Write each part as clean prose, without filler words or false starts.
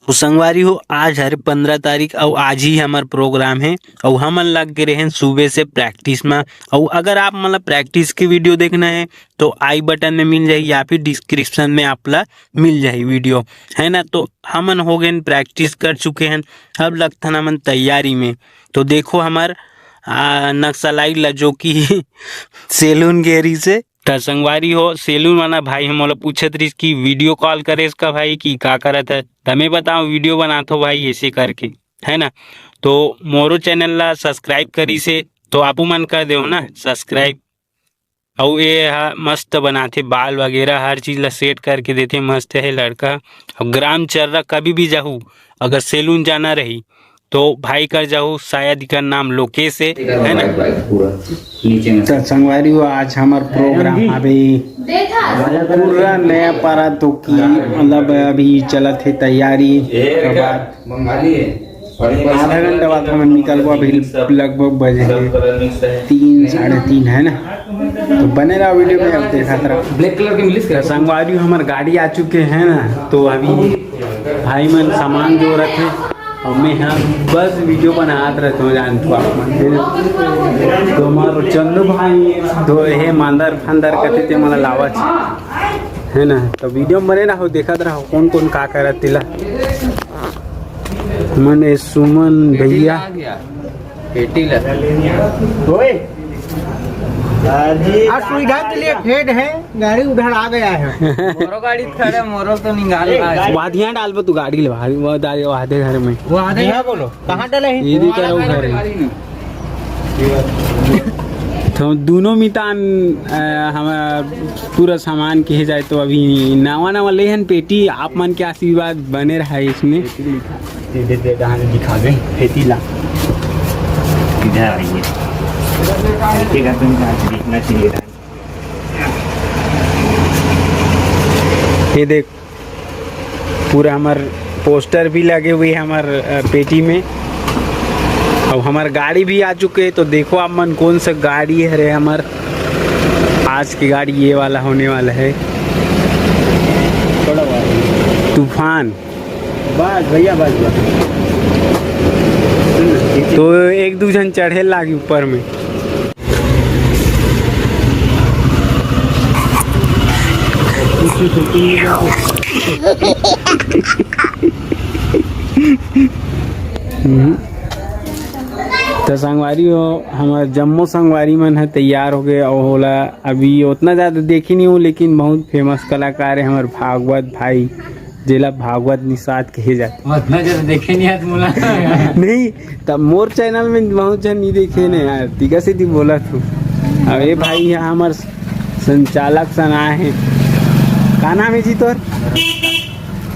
तो संगवारी हो आज हर 15 तारीख और आज ही हमार प्रोग्राम है और हमन लग गए रहे सुबह से प्रैक्टिस में। और अगर आप मतलब प्रैक्टिस की वीडियो देखना है तो आई बटन में मिल जाएगी या फिर डिस्क्रिप्शन में आपला मिल जाएगी वीडियो, है ना। तो हमन हो गए प्रैक्टिस कर चुके हैं, अब लगता हमन तैयारी में। तो देखो हमार नक्सलाई ला जो कि सैलून गेरी से संगवारी हो सैलून वाला भाई हम पूछत रही कि वीडियो कॉल करे इसका भाई कि का करत है, तमें बताओ वीडियो बनाते हो भाई ऐसे करके, है ना। तो मोरो चैनल ला सब्सक्राइब करी से तो आपू मन कर दो ना सब्सक्राइब। और ये मस्त बनाते बाल वगैरह हर चीज़ ला सेट करके देते, मस्त है लड़का। और ग्राम चर्रा कभी भी जाऊँ अगर सैलून जाना रही तो भाई कर जाओ, शायद का नाम लोकेश है ना। तो संगवारी हो आज हमार प्रोग्राम अभी पूरा नया पारा तो की मतलब अभी चलत है तैयारी के बाद आधा घंटा बाद हम निकलबो। अभी लगभग बजे 3 साढ़े 3 है ना। तो बने रहा वीडियो में, अब देखा था ब्लैक कलर के मिलिस का संगवारी हमार गाड़ी आ चुके हैं ना। तो अभी भाई मन सामान जो रखे और मैं यहाँ बस वीडियो बनाते रहता हूँ, जानते हो आप मंदिर। तो हमारे चंदू भाई तो ये मांदर फंदर कहते थे मला लावच है ना। तो वीडियो में बने रहो, देखा रहो कौन कौन का कर तिला मने सुमन भैया आज सुविधा के लिए खेद है, गाड़ी उधर आ गया है। मोरो गाड़ी खड़े मोरो तो निकाल वादियाँ डाल तू गाड़ी ले आधे घर में वो आधे यहाँ बोलो कहाँ डले हैं? ये देखा रहो घर तो दोनों मितान हम पूरा सामान कहे जाए तो अभी नवा नवा ले हन पेटी। आप मन के आशीर्वाद बने रहा है इसमें। दिखा दे खेती ला इधर आइए, देखना चाहिए। ये देख पूरा हमार पोस्टर भी लगे हुए हैं हमार पेटी में और हमार गाड़ी भी आ चुके हैं। तो देखो आप मन कौन सा गाड़ी है रे हमार आज की गाड़ी ये वाला होने वाला है तूफान। बस भैया बस तो एक दो जन चढ़े लागी ऊपर में। तो संगवारी हो हमारे जम्मू संगवारी मन है तैयार हो गए और होला अभी उतना ज़्यादा देखी नहीं हूँ, लेकिन बहुत फेमस कलाकार है हमारे भागवत भाई जिला भागवत निषाद कहे जाते। उतना जब देखे नहीं है मुला नहीं तब मोर चैनल में बहुत जन नहीं देखे ने यार, तीका सीधी बोला तू। अब ये भाई यहाँ हमारे संचालक सना है, का नाम है जी तोर?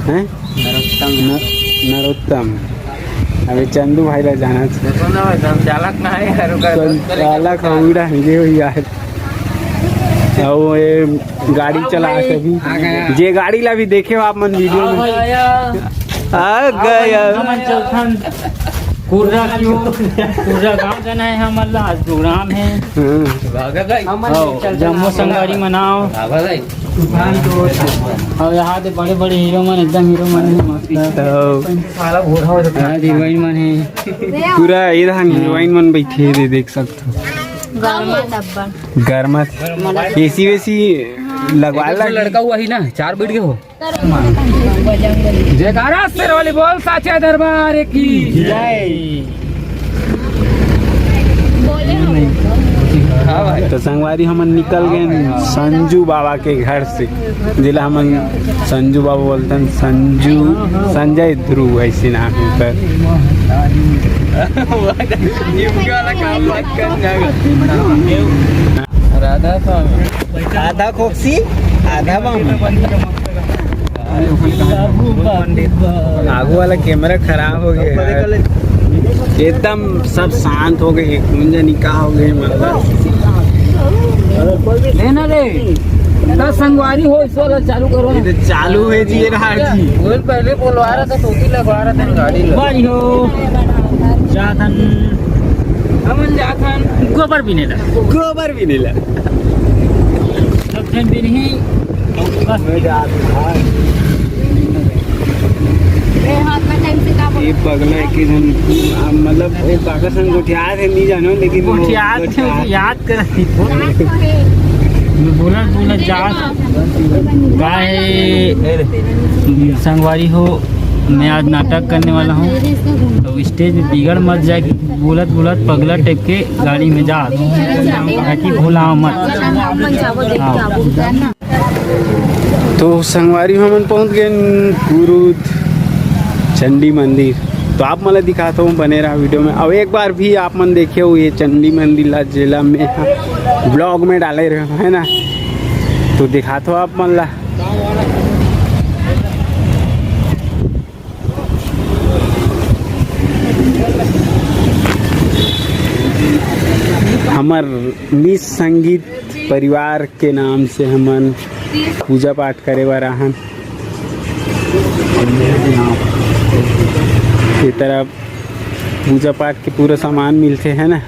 हैं नरोत्तम। अबे चंदू भाई ला जाना संचालक ना है संचालक उड़ा ये हो यार। और ये गाड़ी चला सभी जे गाड़ी ला भी देखे हो आप मन वीडियो में आ गया। कुर्रा गाँव जाना है हमारा आज प्रोग्राम है जम्मू संगवारी मनाओ। और यहाँ पे बड़े बड़े हीरो मन एकदम हीरो मन है, हीरोइन मन है पूरा इधर हीरोइन मन बैठे थे देख सकते हो। गर्मा एसी वेसी लगवा लड़का हुआ ही ना 4 बीट के हो। जयकारा शेर वाली बोल साचा दरबार की जय। तो संगवारी हम निकल गए संजू बाबा के घर से, जिला हम संजू बाबा बोलते हैं, संजय ध्रुव ऐसे नाम है पर राधा स्वामी आधा खोक्सी आधा आगू वाला कैमरा खराब हो गया है। एकदम सब शांत हो गए, कुंज निकाह हो गए लेना रे तो संगवारी हो इस वाला चालू करो ना। तो चालू है जी रहा जी वो पहले बोलवा रहा था टोटी लगवा रहा था गाड़ी बारी हो जाथन हमन जाथन गोबर भी नहीं ला सब दिन भी नहीं बस ये पगला के जन मतलब वो काका संग गोठियार है नहीं जानो लेकिन वो याद कर बोला जा गाय संगवारी हो, मैं आज नाटक करने वाला हूँ तो स्टेज पे बिगड़ मत जाए कि बोलत पगला टेप के गाड़ी में जा कि भूला मत। तो संगवारी हमन पहुंच गए कुरुद चंडी मंदिर। तो आप मला दिखाता हूँ, बने रहा वीडियो में। अब एक बार भी आप मन देखे हो ये चंडी मंदिर ला जिला में ब्लॉग में डाले रहे है ना, तो दिखाता हूँ आप मन ला। हमर मिस संगीत परिवार के नाम से हमन पूजा पाठ करे बर आहन। ये तरह पूजा पाठ के पूरा सामान मिलते हैं ना।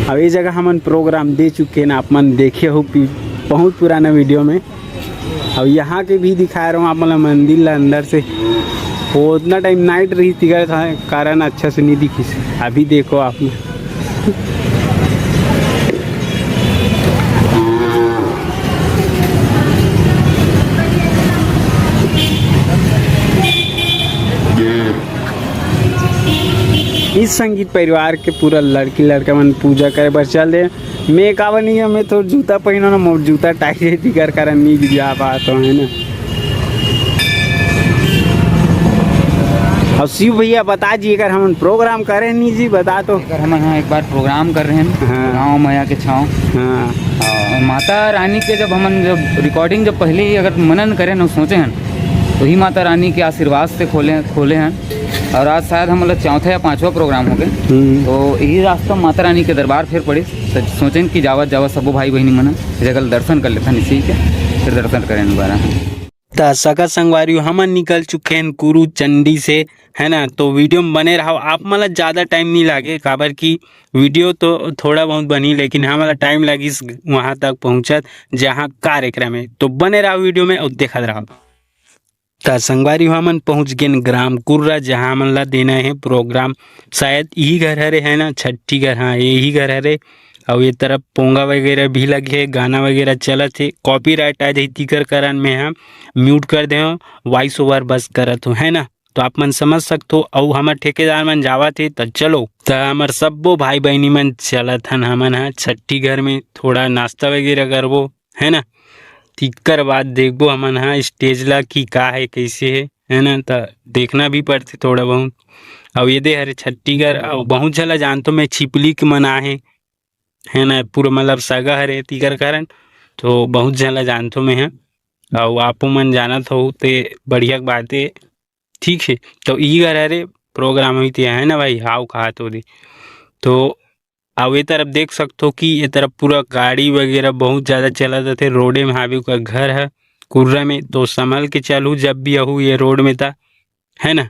अब ये जगह हमन प्रोग्राम दे चुके हैं ना, आप मन देखे हो बहुत पुराना वीडियो में। अब यहाँ के भी दिखा रहा हूँ आप मतलब मंदिर ला अंदर से। वो उतना टाइम नाइट रही थी कारण अच्छा से नहीं दिखी। अभी देखो आप इस संगीत परिवार के पूरा लड़की लड़का मन पूजा करे बर चल दे। मैं कावा नहीं है, मैं तो जूता पहनो ना, मोर जूता टाइट कर कारण नहीं जा पाता है ना। अब शिव भैया बता जी अगर हम प्रोग्राम करें नहीं जी बता तो। अगर हम यहाँ एक बार प्रोग्राम कर रहे हैं हाँ। गाँव मैया के छाँव। हाँ माता रानी के जब रिकॉर्डिंग जब पहले ही अगर मनन करें ना सोचे हैं तो ही माता रानी के आशीर्वाद से खोले हैं। और आज शायद हम मतलब चौथा या पांचवा प्रोग्राम हो गए, तो यही रास्ता माता रानी के दरबार फिर पड़े। सोचें कि जावत सबो भाई बहनी मन जगह दर्शन कर लेते हैं, ठीक है फिर दर्शन करें दोबारा। तो सका संगवारी हमन निकल चुके हैं कुरु चंडी से है ना। तो वीडियो में बने रहो, आप मतलब ज़्यादा टाइम नहीं लागे काबर की वीडियो तो थोड़ा बहुत बनी, लेकिन हमारा टाइम लगी वहाँ तक पहुँचत जहाँ कार्यक्रम है। तो बने रहो वीडियो में और देखा रहो। तो संगवारी हमन पहुँच गए ग्राम कुर्रा जहाँ हमन ला देना है प्रोग्राम। शायद यही घर हरे है ना, छठी घर, हाँ यही घर हरे। और ये तरफ पोंगा वगैरह भी लगे है, गाना वगैरह चलत है। कॉपीराइट आ जाती कर कारण में हम म्यूट कर दे वॉइस ओवर बस करत हो है ना। तो आप मन समझ सकते हो। और हमार ठेकेदार मन जावा थे तो चलो तो हमार सबो भाई बहनी मन चलत हन हमन हाँ छठी घर में थोड़ा नाश्ता वगैरह करबो है ना। तिक्कर बाद देखबो हमन हाँ स्टेज ला की का है कैसे है ना। तो देखना भी पड़ते थोड़ा बहुत। और ये दे हरे छठी घर बहुत झला जानतो मैं छिपली के मना है ना, पूरा मतलब सगा हरे तिकर कारण तो बहुत झला जानतो मैं है। और आपो मन जानत हो ते बढ़िया बात है, ठीक है। तो ई घर हरे प्रोग्राम हुई है ना भाई, हाव कहा तो दे। तो अब ये तरफ देख सकते हो कि ये तरफ पूरा गाड़ी वगैरह बहुत ज़्यादा चला जाते। रोडे में हावी का घर है कुर्रा में, तो संभल के चलूँ जब भी आहूँ ये रोड में था है ना।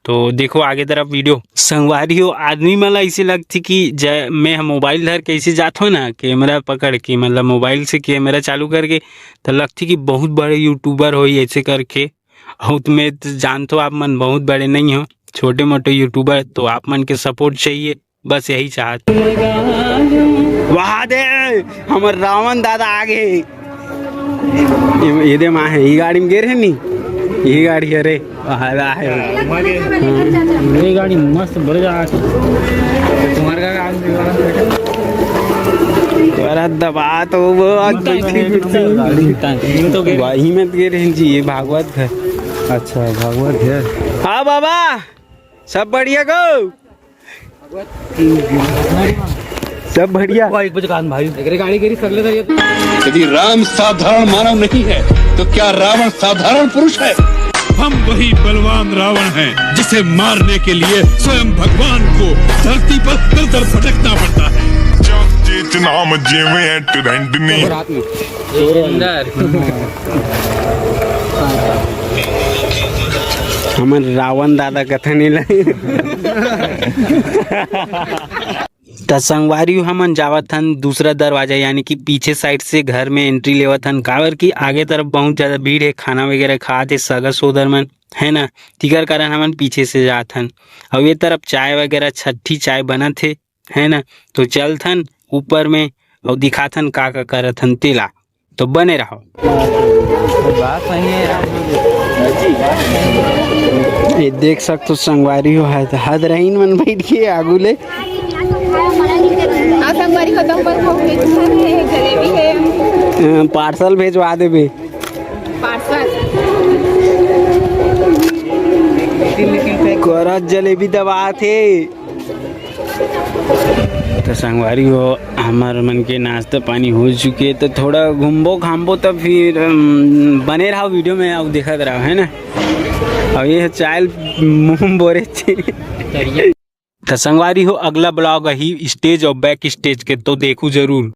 तो देखो आगे तरफ वीडियो संगवारी हो। आदमी मला ऐसे लगती कि मैं मोबाइल धर कैसे जाता हूँ ना, कैमरा पकड़ के मतलब मोबाइल से कैमरा चालू करके, तो लगती कि बहुत बड़े यूट्यूबर हो ऐसे करके। और तुम्हें जानते हो आप मन बहुत बड़े नहीं हो, छोटे मोटे यूट्यूबर। तो आप मन के सपोर्ट चाहिए, बस यही चाहते। वाह दे हमर रावण दादा आगे ये दे माँ है, ये गाड़ी में गिर है नहीं, ये गाड़ी अरे है ये गाड़ी मस्त बढ़िया तुम्हारे का दबा तो वो वही में गिर है जी। ये भागवत है। अच्छा भागवत है। हाँ बाबा सब बढ़िया गो, सब बढ़िया भाई गाड़ी गिरी सगले था ये। यदि राम साधारण मानव नहीं है तो क्या रावण साधारण पुरुष है? हम वही बलवान रावण हैं जिसे मारने के लिए स्वयं भगवान को धरती पर दर भटकना पड़ता है। नाम जेवे ट्रेंडनी हमन रावण दादा कथा नहीं लगे। त संगवारी हमन जावत हन दूसरा दरवाजा यानी कि पीछे साइड से घर में एंट्री लेवत हन, काबर की आगे तरफ बहुत ज्यादा भीड़ है, खाना वगैरह खाते है सगा सोदर मन है ना, तिकर कारण हमन पीछे से जात हन। और ये तरफ चाय वगैरह छठी चाय बनत है ना, तो चलथन ऊपर में और दिखाथन का करत हन तेला, तो बने रहो। ये देख सकते संगवारी हो है हद रहीन मन बैठ के आगू ले पार्सल भेजवा देबे। करत जलेबी दबा थे तो संगवारी हो हमार मन के नाश्ता पानी हो चुके, तो थोड़ा घूमबो खामबो तब फिर बने रहो वीडियो में और देखत रहो है ना। और ये चाय मुँह बोरे तो संगवारी हो अगला ब्लॉग ही स्टेज और बैक स्टेज के तो देखो जरूर।